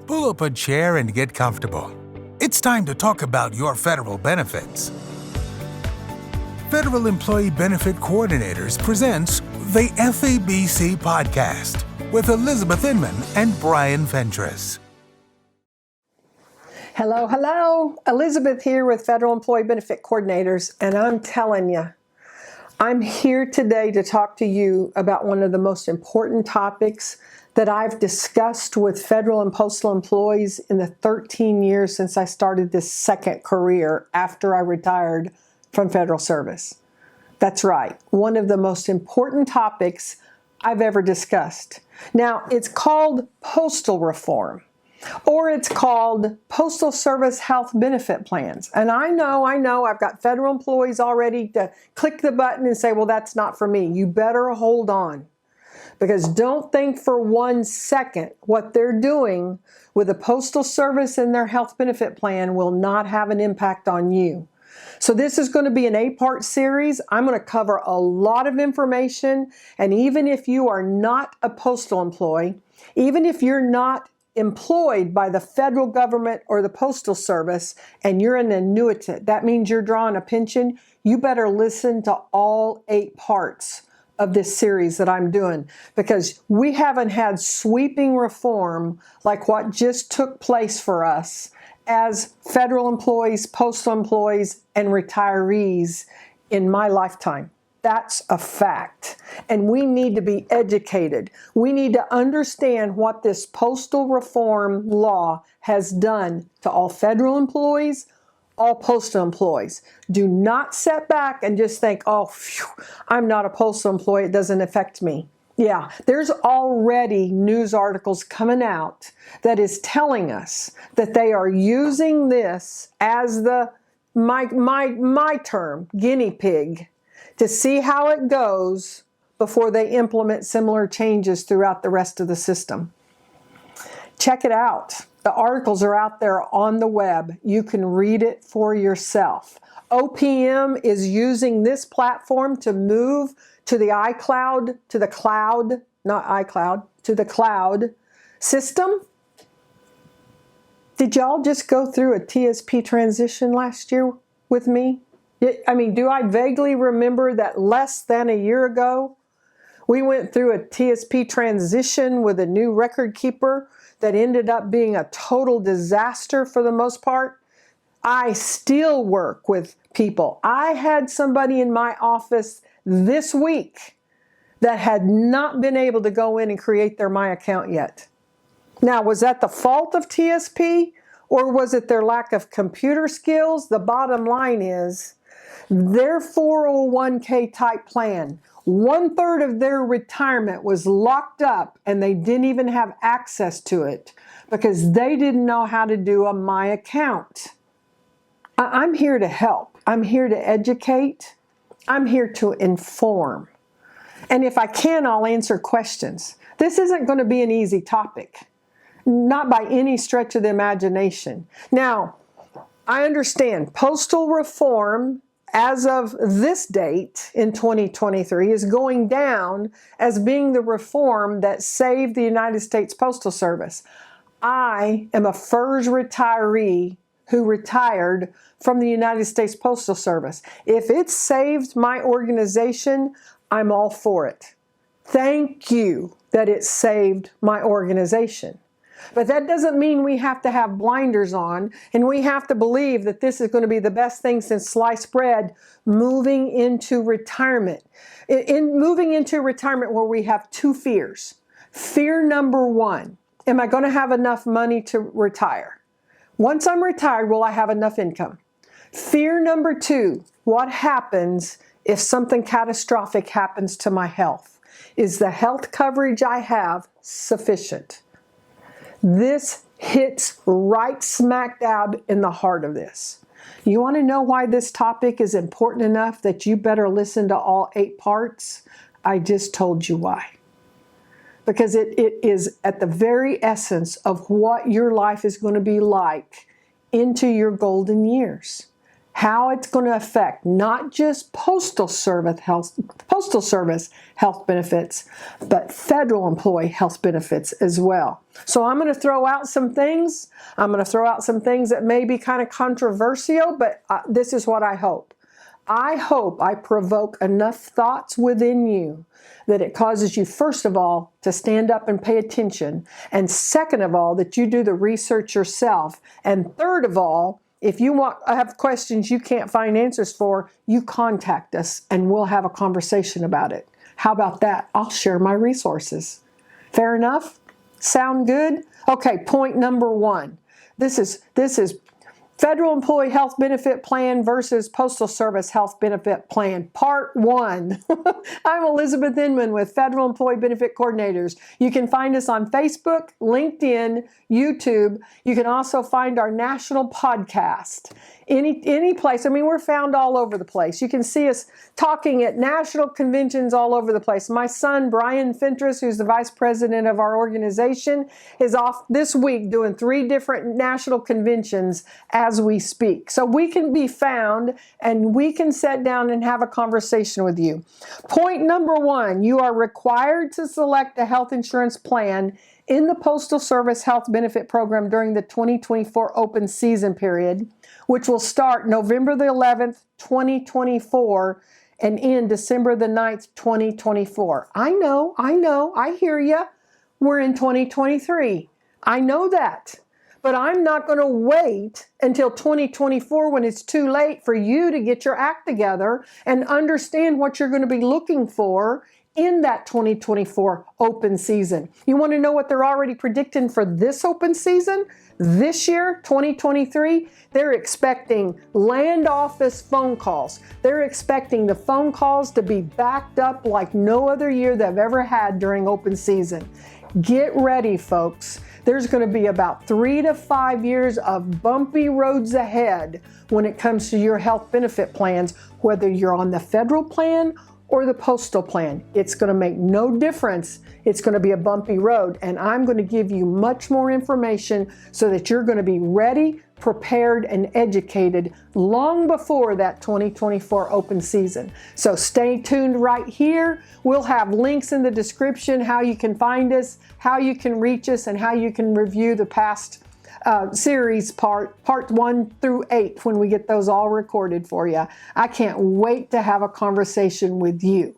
Pull up a chair and get comfortable. It's time to talk about your federal benefits. Federal Employee Benefit Coordinators presents the FEBC podcast with Elizabeth Inman and Brian Fentress. Hello. Elizabeth here with Federal Employee Benefit Coordinators, and I'm telling you, I'm here today to talk to you about one of the most important topics that I've discussed with federal and postal employees in the 13 years since I started this second career after I retired from federal service. That's right, one of the most important topics I've ever discussed. Now, it's called Postal Reform, or it's called Postal Service Health Benefit Plans. And I know, I've got federal employees already to click the button and say, well, that's not for me. You better hold on. Because don't think for 1 second what they're doing with the Postal Service and their health benefit plan will not have an impact on you. So this is going to be an 8-part series. I'm going to cover a lot of information. And even if you are not a postal employee, even if you're not employed by the federal government or the Postal Service and you're an annuitant, that means you're drawing a pension, you better listen to all 8 parts of this series that I'm doing, because we haven't had sweeping reform like what just took place for us as federal employees, postal employees, and retirees in my lifetime. That's a fact. And we need to be educated. We need to understand what this postal reform law has done to all federal employees, all postal employees. Do not sit back and just think, oh, phew, I'm not a postal employee, it doesn't affect me. Yeah, there's already news articles coming out that is telling us that they are using this as my term, guinea pig, to see how it goes before they implement similar changes throughout the rest of the system. Check it out. The articles are out there on the web. You can read it for yourself. OPM is using this platform to move to the to the cloud system. Did y'all just go through a TSP transition last year with me? I mean, do I vaguely remember that less than a year ago, we went through a TSP transition with a new record keeper that ended up being a total disaster for the most part? I still work with people. I had somebody in my office this week that had not been able to go in and create their My Account yet. Now, was that the fault of TSP, or was it their lack of computer skills? The bottom line is their 401k type plan, 1/3 of their retirement was locked up and they didn't even have access to it because they didn't know how to do a My Account. I'm here to help. I'm here to educate. I'm here to inform. And if I can, I'll answer questions. This isn't going to be an easy topic, not by any stretch of the imagination. Now, I understand postal reform as of this date in 2023 is going down as being the reform that saved the United States Postal Service. I am a FERS retiree who retired from the United States Postal Service. If it saved my organization, I'm all for it. Thank you that it saved my organization. But that doesn't mean we have to have blinders on and we have to believe that this is going to be the best thing since sliced bread moving into retirement. In moving into retirement where we have 2 fears. Fear number 1, am I going to have enough money to retire? Once I'm retired, will I have enough income? Fear number 2, what happens if something catastrophic happens to my health? Is the health coverage I have sufficient? This hits right smack dab in the heart of this. You want to know why this topic is important enough that you better listen to all 8 parts? I just told you why. Because it is at the very essence of what your life is going to be like into your golden years. how it's going to affect not just Postal Service health benefits, but federal employee health benefits as well. So I'm going to throw out some things. I'm going to throw out some things that may be kind of controversial, but this is what I hope. I hope I provoke enough thoughts within you that it causes you, first of all, to stand up and pay attention, and second of all, that you do the research yourself, and third of all, if you have questions you can't find answers for, you contact us and we'll have a conversation about it. How about that? I'll share my resources. Fair enough? Sound good? Okay, point number one. This is Federal Employee Health Benefit Plan versus Postal Service Health Benefit Plan, Part 1. I'm Elizabeth Inman with Federal Employee Benefit Coordinators. You can find us on Facebook, LinkedIn, YouTube. You can also find our national podcast. Any place. I mean, we're found all over the place. You can see us talking at national conventions all over the place. My son, Brian Fentress, who's the vice president of our organization, is off this week doing 3 different national conventions as we speak. So we can be found and we can sit down and have a conversation with you. Point number 1, you are required to select a health insurance plan in the Postal Service Health Benefit Program during the 2024 open season period, which will start November the 11th, 2024 and end December the 9th, 2024. I know, I hear you. We're in 2023. I know that. But I'm not going to wait until 2024 when it's too late for you to get your act together and understand what you're going to be looking for in that 2024 open season. You want to know what they're already predicting for this open season? This year, 2023, they're expecting land office phone calls. They're expecting the phone calls to be backed up like no other year they've ever had during open season. Get ready, folks. There's going to be about 3 to 5 years of bumpy roads ahead when it comes to your health benefit plans, whether you're on the federal plan or the postal plan. It's going to make no difference. It's going to be a bumpy road, and I'm going to give you much more information so that you're going to be ready, prepared, and educated long before that 2024 open season. So stay tuned right here. We'll have links in the description, how you can find us, how you can reach us, and how you can review the past series part 1 through 8 when we get those all recorded for you. I can't wait to have a conversation with you.